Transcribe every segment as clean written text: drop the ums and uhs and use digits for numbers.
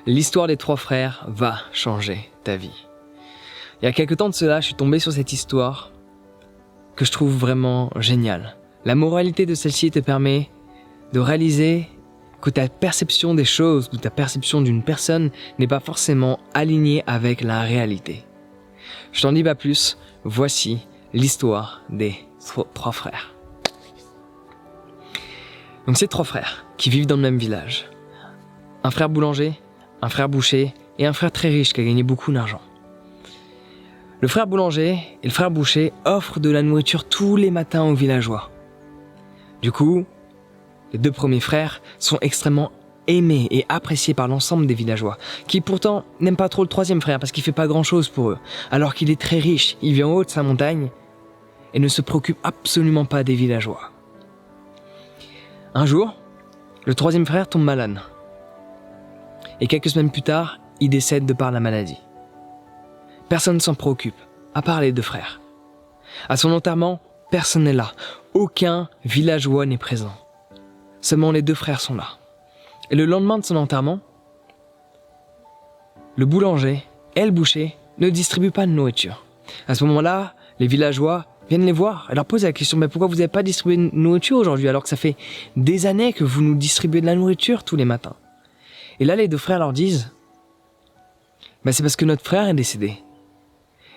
l'histoire des trois frères va changer ta vie. Il y a quelques temps de cela, je suis tombé sur cette histoire que je trouve vraiment géniale. La moralité de celle-ci te permet de réaliser que ta perception des choses ou ta perception d'une personne n'est pas forcément alignée avec la réalité. Je t'en dis pas plus, voici l'histoire des trois frères. Donc c'est trois frères qui vivent dans le même village. Un frère boulanger, un frère boucher et un frère très riche qui a gagné beaucoup d'argent. Le frère boulanger et le frère boucher offrent de la nourriture tous les matins aux villageois. Du coup, les deux premiers frères sont extrêmement aimés et appréciés par l'ensemble des villageois, qui pourtant n'aiment pas trop le troisième frère parce qu'il fait pas grand chose pour eux, alors qu'il est très riche, il vit en haut de sa montagne et ne se préoccupe absolument pas des villageois. Un jour, le troisième frère tombe malade. Et quelques semaines plus tard, il décède de par la maladie. Personne ne s'en préoccupe, à part les deux frères. À son enterrement, personne n'est là. Aucun villageois n'est présent. Seulement les deux frères sont là. Et le lendemain de son enterrement, le boulanger et le boucher ne distribuent pas de nourriture. À ce moment-là, les villageois viennent les voir et leur posent la question « Mais pourquoi vous n'avez pas distribué de nourriture aujourd'hui alors que ça fait des années que vous nous distribuez de la nourriture tous les matins ?» Et là, les deux frères leur disent « C'est parce que notre frère est décédé.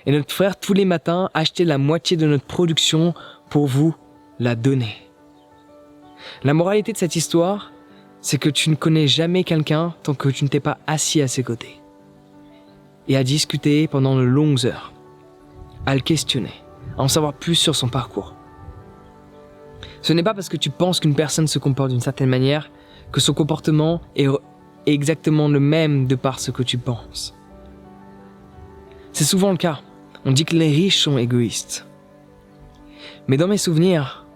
Et notre frère, tous les matins, achetait la moitié de notre production pour vous la donner. » La moralité de cette histoire, c'est que tu ne connais jamais quelqu'un tant que tu ne t'es pas assis à ses côtés. Et à discuter pendant de longues heures, à le questionner, à en savoir plus sur son parcours. Ce n'est pas parce que tu penses qu'une personne se comporte d'une certaine manière que son comportement est exactement le même de par ce que tu penses. C'est souvent le cas. On dit que les riches sont égoïstes. Mais dans mes souvenirs,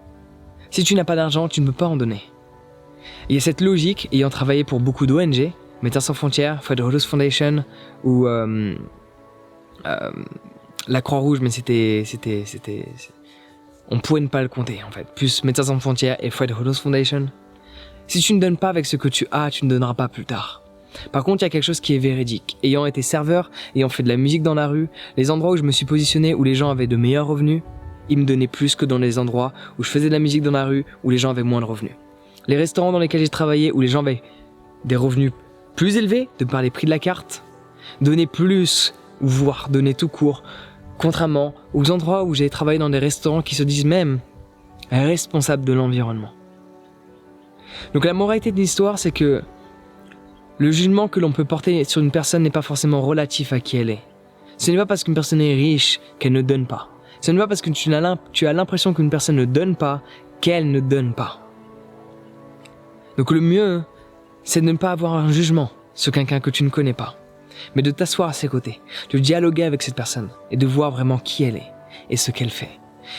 si tu n'as pas d'argent, tu ne peux pas en donner. Il y a cette logique, ayant travaillé pour beaucoup d'ONG, Médecins sans frontières, Fred Rhodes Foundation, ou la Croix-Rouge, mais on pouvait ne pas le compter en fait. Plus Médecins sans frontières et Fred Rhodes Foundation. Si tu ne donnes pas avec ce que tu as, tu ne donneras pas plus tard. Par contre, il y a quelque chose qui est véridique. Ayant été serveur, ayant fait de la musique dans la rue, les endroits où je me suis positionné où les gens avaient de meilleurs revenus, ils me donnaient plus que dans les endroits où je faisais de la musique dans la rue où les gens avaient moins de revenus. Les restaurants dans lesquels j'ai travaillé où les gens avaient des revenus plus élevés de par les prix de la carte, donnaient plus, voire donnaient tout court, contrairement aux endroits où j'ai travaillé dans des restaurants qui se disent même responsables de l'environnement. Donc la moralité de l'histoire, c'est que le jugement que l'on peut porter sur une personne n'est pas forcément relatif à qui elle est. Ce n'est pas parce qu'une personne est riche qu'elle ne donne pas. Ce n'est pas parce que tu as l'impression qu'une personne ne donne pas qu'elle ne donne pas. Donc le mieux, c'est de ne pas avoir un jugement sur quelqu'un que tu ne connais pas, mais de t'asseoir à ses côtés, de dialoguer avec cette personne et de voir vraiment qui elle est et ce qu'elle fait.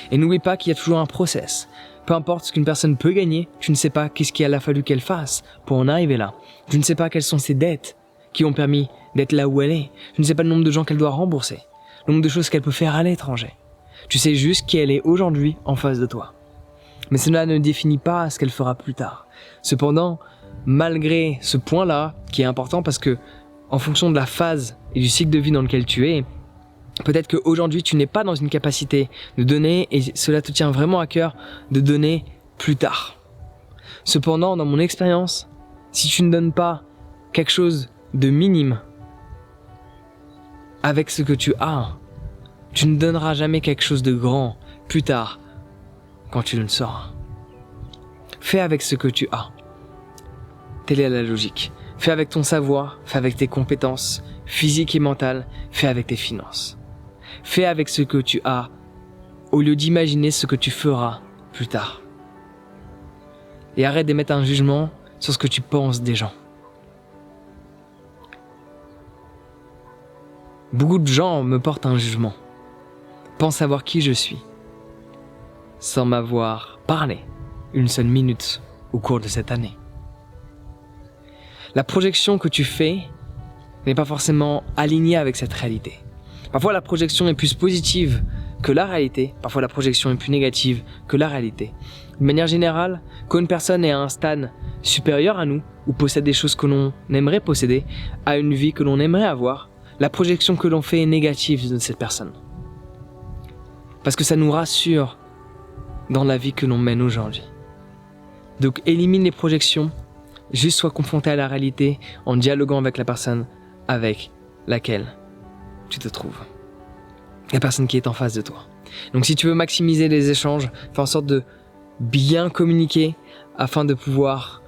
Et n'oublie pas qu'il y a toujours un process. Peu importe ce qu'une personne peut gagner, tu ne sais pas qu'est-ce qu'il a fallu qu'elle fasse pour en arriver là. Tu ne sais pas quelles sont ses dettes qui ont permis d'être là où elle est. Tu ne sais pas le nombre de gens qu'elle doit rembourser, le nombre de choses qu'elle peut faire à l'étranger. Tu sais juste qui elle est aujourd'hui en face de toi. Mais cela ne définit pas ce qu'elle fera plus tard. Cependant, malgré ce point-là, qui est important parce que, en fonction de la phase et du cycle de vie dans lequel tu es, peut-être qu'aujourd'hui tu n'es pas dans une capacité de donner et cela te tient vraiment à cœur de donner plus tard. Cependant, dans mon expérience, si tu ne donnes pas quelque chose de minime avec ce que tu as, tu ne donneras jamais quelque chose de grand plus tard quand tu le sauras. Fais avec ce que tu as. Telle est la logique. Fais avec ton savoir, fais avec tes compétences physiques et mentales, fais avec tes finances. Fais avec ce que tu as, au lieu d'imaginer ce que tu feras plus tard. Et arrête d'émettre un jugement sur ce que tu penses des gens. Beaucoup de gens me portent un jugement, pensent savoir qui je suis, sans m'avoir parlé une seule minute au cours de cette année. La projection que tu fais n'est pas forcément alignée avec cette réalité. Parfois la projection est plus positive que la réalité, parfois la projection est plus négative que la réalité. De manière générale, quand une personne est à un stade supérieur à nous, ou possède des choses que l'on aimerait posséder, a une vie que l'on aimerait avoir, la projection que l'on fait est négative de cette personne. Parce que ça nous rassure dans la vie que l'on mène aujourd'hui. Donc élimine les projections, juste sois confronté à la réalité en dialoguant avec la personne avec laquelle tu te trouves. La personne qui est en face de toi. Donc si tu veux maximiser les échanges, fais en sorte de bien communiquer afin de pouvoir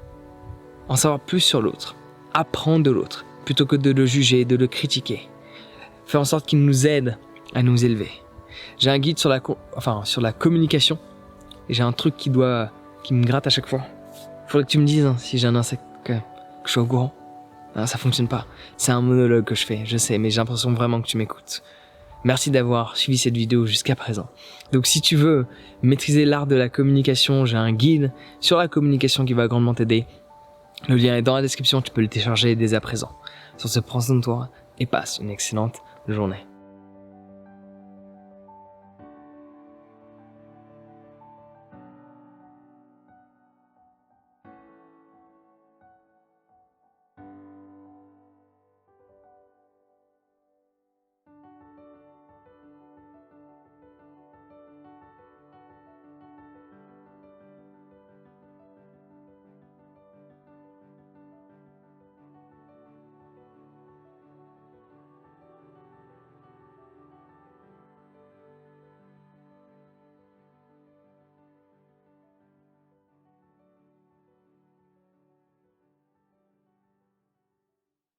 en savoir plus sur l'autre. Apprendre de l'autre plutôt que de le juger, de le critiquer. Fais en sorte qu'il nous aide à nous élever. J'ai un guide sur la communication. Et j'ai un truc qui me gratte à chaque fois. Faudrait que tu me dises si j'ai un insecte que je suis au courant. Non, ça fonctionne pas. C'est un monologue que je fais, je sais, mais j'ai l'impression vraiment que tu m'écoutes. Merci d'avoir suivi cette vidéo jusqu'à présent. Donc si tu veux maîtriser l'art de la communication, j'ai un guide sur la communication qui va grandement t'aider. Le lien est dans la description, tu peux le télécharger dès à présent. Sur ce, prends soin de toi et passe une excellente journée.